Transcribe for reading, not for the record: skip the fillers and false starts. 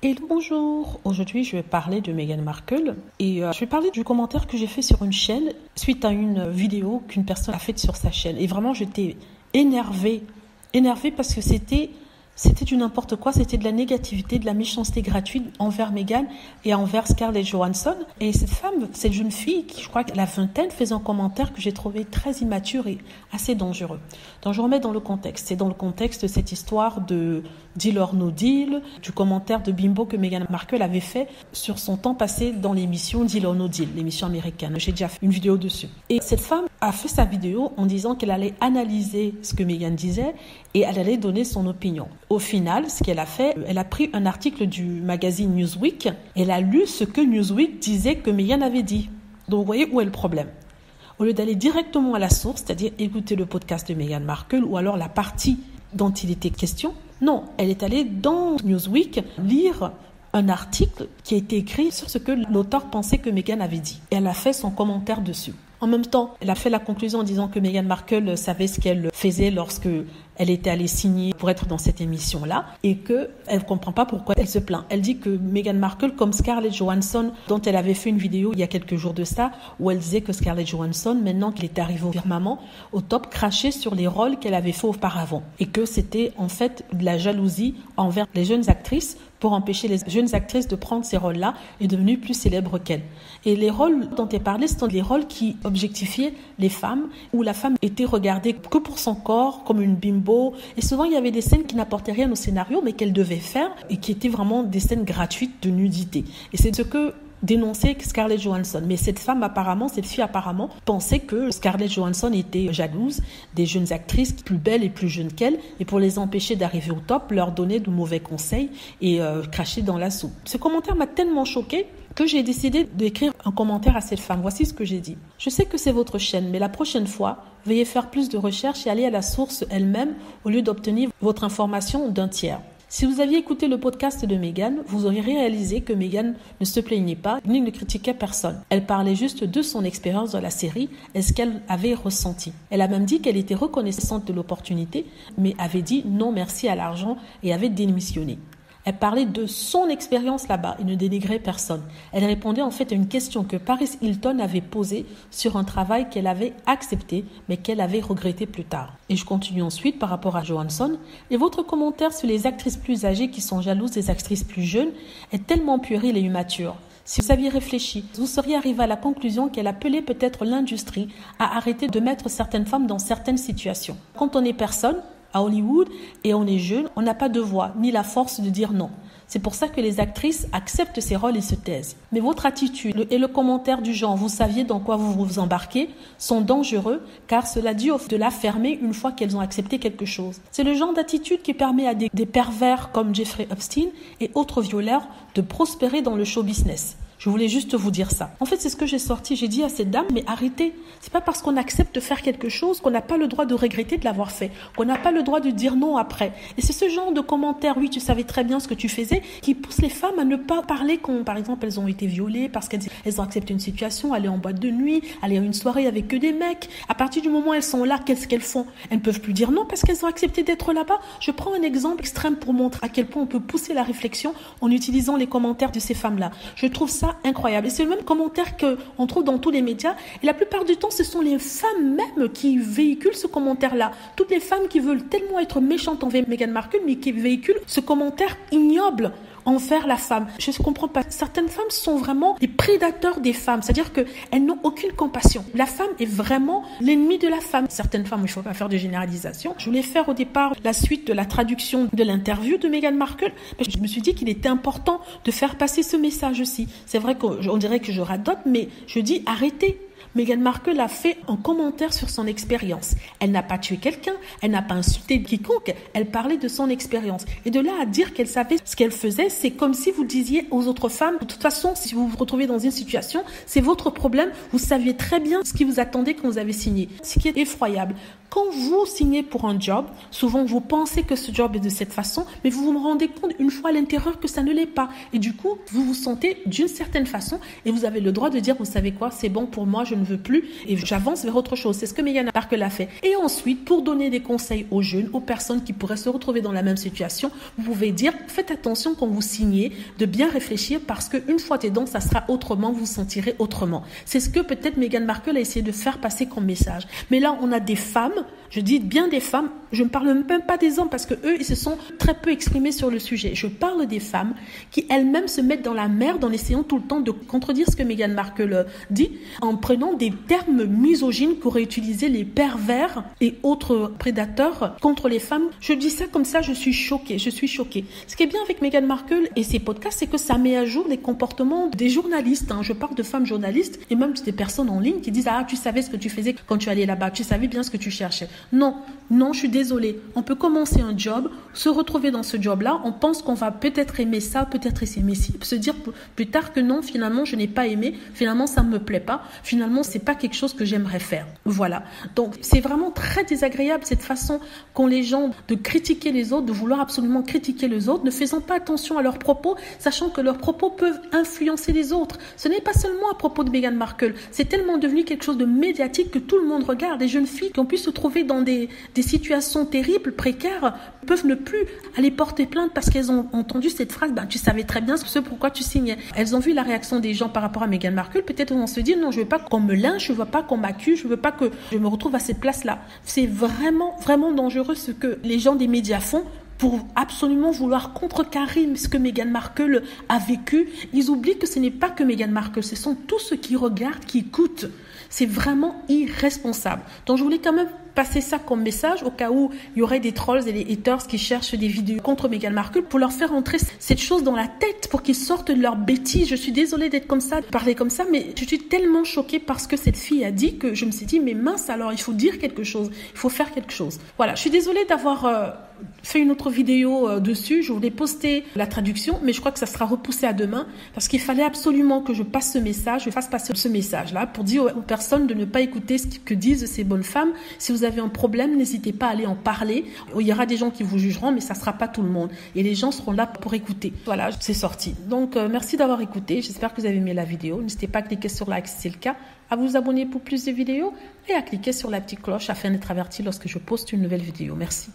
Et bonjour, aujourd'hui je vais parler de Meghan Markle et je vais parler du commentaire que j'ai fait sur une chaîne suite à une vidéo qu'une personne a faite sur sa chaîne. Et vraiment j'étais énervée parce que c'était du n'importe quoi, c'était de la négativité, de la méchanceté gratuite envers Meghan et envers Scarlett Johansson. Et cette jeune fille, qui je crois qu'à la vingtaine, faisait un commentaire que j'ai trouvé très immature et assez dangereux. Donc je remets dans le contexte. C'est dans le contexte de cette histoire de Deal or No Deal, du commentaire de Bimbo que Meghan Markle avait fait sur son temps passé dans l'émission Deal or No Deal, l'émission américaine. J'ai déjà fait une vidéo dessus. Et cette femme a fait sa vidéo en disant qu'elle allait analyser ce que Meghan disait et elle allait donner son opinion. Au final, ce qu'elle a fait, elle a pris un article du magazine Newsweek, elle a lu ce que Newsweek disait que Meghan avait dit. Donc vous voyez où est le problème. Au lieu d'aller directement à la source, c'est-à-dire écouter le podcast de Meghan Markle ou alors la partie dont il était question, non, elle est allée dans Newsweek lire un article qui a été écrit sur ce que l'auteur pensait que Meghan avait dit. Et elle a fait son commentaire dessus. En même temps, elle a fait la conclusion en disant que Meghan Markle savait ce qu'elle faisait lorsque elle était allée signer pour être dans cette émission-là et qu'elle ne comprend pas pourquoi elle se plaint. Elle dit que Meghan Markle, comme Scarlett Johansson, dont elle avait fait une vidéo il y a quelques jours de ça, où elle disait que Scarlett Johansson, maintenant qu'elle était arrivée au firmament, au top, crachait sur les rôles qu'elle avait fait auparavant et que c'était en fait de la jalousie envers les jeunes actrices pour empêcher les jeunes actrices de prendre ces rôles-là et devenues plus célèbres qu'elles. Et les rôles dont elle parlait, ce sont des rôles qui objectifiaient les femmes, où la femme était regardée que pour son corps, comme une bimbo. Et souvent, il y avait des scènes qui n'apportaient rien au scénario, mais qu'elle devait faire et qui étaient vraiment des scènes gratuites de nudité. Et c'est ce que dénonçait Scarlett Johansson. Mais cette fille apparemment, pensait que Scarlett Johansson était jalouse des jeunes actrices plus belles et plus jeunes qu'elle, et pour les empêcher d'arriver au top, leur donnait de mauvais conseils et cracher dans la soupe. Ce commentaire m'a tellement choquée que j'ai décidé d'écrire un commentaire à cette femme. Voici ce que j'ai dit. Je sais que c'est votre chaîne, mais la prochaine fois, veuillez faire plus de recherches et aller à la source elle-même au lieu d'obtenir votre information d'un tiers. Si vous aviez écouté le podcast de Meghan, vous auriez réalisé que Meghan ne se plaignait pas ni ne critiquait personne. Elle parlait juste de son expérience dans la série et ce qu'elle avait ressenti. Elle a même dit qu'elle était reconnaissante de l'opportunité, mais avait dit non merci à l'argent et avait démissionné. Elle parlait de son expérience là-bas et ne dénigrait personne. Elle répondait en fait à une question que Paris Hilton avait posée sur un travail qu'elle avait accepté mais qu'elle avait regretté plus tard. Et je continue ensuite par rapport à Johansson. Et votre commentaire sur les actrices plus âgées qui sont jalouses des actrices plus jeunes est tellement puéril et immature. Si vous aviez réfléchi, vous seriez arrivé à la conclusion qu'elle appelait peut-être l'industrie à arrêter de mettre certaines femmes dans certaines situations. Quand on est personne, à Hollywood et on est jeune, on n'a pas de voix ni la force de dire non. C'est pour ça que les actrices acceptent ces rôles et se taisent. Mais votre attitude et le commentaire du genre « vous saviez dans quoi vous vous embarquez » sont dangereux car cela dit de la fermer une fois qu'elles ont accepté quelque chose. C'est le genre d'attitude qui permet à des pervers comme Jeffrey Epstein et autres violeurs de prospérer dans le show business. Je voulais juste vous dire ça. En fait, c'est ce que j'ai sorti. J'ai dit à cette dame, mais arrêtez. C'est pas parce qu'on accepte de faire quelque chose qu'on n'a pas le droit de regretter de l'avoir fait, qu'on n'a pas le droit de dire non après. Et c'est ce genre de commentaires, oui, tu savais très bien ce que tu faisais, qui pousse les femmes à ne pas parler quand, par exemple, elles ont été violées, parce qu'elles ont accepté une situation, aller en boîte de nuit, aller à une soirée avec que des mecs. À partir du moment où elles sont là, qu'est-ce qu'elles font? Elles ne peuvent plus dire non parce qu'elles ont accepté d'être là-bas. Je prends un exemple extrême pour montrer à quel point on peut pousser la réflexion en utilisant les commentaires de ces femmes-là. Je trouve ça incroyable. Et c'est le même commentaire qu'on trouve dans tous les médias. Et la plupart du temps, ce sont les femmes même qui véhiculent ce commentaire-là. Toutes les femmes qui veulent tellement être méchantes envers Meghan Markle, mais qui véhiculent ce commentaire ignoble envers la femme. Je ne comprends pas. Certaines femmes sont vraiment des prédateurs des femmes. C'est-à-dire qu'elles n'ont aucune compassion. La femme est vraiment l'ennemi de la femme. Certaines femmes, il ne faut pas faire de généralisation. Je voulais faire au départ la suite de la traduction de l'interview de Meghan Markle. Mais je me suis dit qu'il était important de faire passer ce message aussi. C'est vrai qu'on dirait que je radote, mais je dis arrêtez. Meghan Markle a fait un commentaire sur son expérience. Elle n'a pas tué quelqu'un, elle n'a pas insulté quiconque, elle parlait de son expérience. Et de là à dire qu'elle savait ce qu'elle faisait, c'est comme si vous disiez aux autres femmes, de toute façon, si vous vous retrouvez dans une situation, c'est votre problème, vous saviez très bien ce qui vous attendait quand vous avez signé. Ce qui est effroyable. Quand vous signez pour un job, souvent vous pensez que ce job est de cette façon, mais vous vous rendez compte une fois à l'intérieur que ça ne l'est pas. Et du coup, vous vous sentez d'une certaine façon et vous avez le droit de dire, vous savez quoi, c'est bon pour moi, je ne ne veux plus et j'avance vers autre chose. C'est ce que Meghan Markle a fait. Et ensuite, pour donner des conseils aux jeunes, aux personnes qui pourraient se retrouver dans la même situation, vous pouvez dire, faites attention quand vous signez, de bien réfléchir parce qu'une fois dedans, ça sera autrement, vous vous sentirez autrement. C'est ce que peut-être Meghan Markle a essayé de faire passer comme message. Mais là, on a des femmes, je dis bien des femmes, je ne parle même pas des hommes parce que eux, ils se sont très peu exprimés sur le sujet. Je parle des femmes qui elles-mêmes se mettent dans la merde en essayant tout le temps de contredire ce que Meghan Markle dit, en prenant des termes misogynes qu'auraient utilisé les pervers et autres prédateurs contre les femmes. Je dis ça comme ça, je suis choquée. Ce qui est bien avec Meghan Markle et ses podcasts, c'est que ça met à jour les comportements des journalistes. Je parle de femmes journalistes et même des personnes en ligne qui disent « Ah, tu savais ce que tu faisais quand tu allais là-bas, tu savais bien ce que tu cherchais. » Non, je suis désolée. On peut commencer un job, se retrouver dans ce job-là, on pense qu'on va peut-être aimer ça, peut-être aimer ci, se dire plus tard que non, finalement, je n'ai pas aimé, finalement, ça ne me plaît pas, finalement, c'est pas quelque chose que j'aimerais faire. Voilà. Donc, c'est vraiment très désagréable cette façon qu'ont les gens de critiquer les autres, de vouloir absolument critiquer les autres, ne faisant pas attention à leurs propos, sachant que leurs propos peuvent influencer les autres. Ce n'est pas seulement à propos de Meghan Markle, c'est tellement devenu quelque chose de médiatique que tout le monde regarde. Des jeunes filles qui ont pu se trouver dans des situations terribles, précaires, peuvent ne plus aller porter plainte parce qu'elles ont entendu cette phrase, tu savais très bien ce pourquoi tu signais. Elles ont vu la réaction des gens par rapport à Meghan Markle, peut-être on se dit non, je veux pas qu'on me lynche, je veux pas qu'on m'accuse, je veux pas que je me retrouve à cette place-là. C'est vraiment, vraiment dangereux ce que les gens des médias font pour absolument vouloir contrecarrer ce que Meghan Markle a vécu. Ils oublient que ce n'est pas que Meghan Markle, ce sont tous ceux qui regardent, qui écoutent. C'est vraiment irresponsable. Donc je voulais quand même passer ça comme message au cas où il y aurait des trolls et des haters qui cherchent des vidéos contre Meghan Markle pour leur faire entrer cette chose dans la tête pour qu'ils sortent de leur bêtise. Je suis désolée d'être comme ça, de parler comme ça, mais je suis tellement choquée par ce que cette fille a dit que je me suis dit, mais mince, alors il faut dire quelque chose, il faut faire quelque chose. Voilà, je suis désolée d'avoir fait une autre vidéo dessus. Je voulais poster la traduction, mais je crois que ça sera repoussé à demain parce qu'il fallait absolument que je passe ce message, je fasse passer ce message-là pour dire aux personnes de ne pas écouter ce que disent ces bonnes femmes. Si vous avez un problème, n'hésitez pas à aller en parler. Il y aura des gens qui vous jugeront, mais ça ne sera pas tout le monde. Et les gens seront là pour écouter. Voilà, c'est sorti. Donc, merci d'avoir écouté. J'espère que vous avez aimé la vidéo. N'hésitez pas à cliquer sur like si c'est le cas, à vous abonner pour plus de vidéos et à cliquer sur la petite cloche afin d'être averti lorsque je poste une nouvelle vidéo. Merci.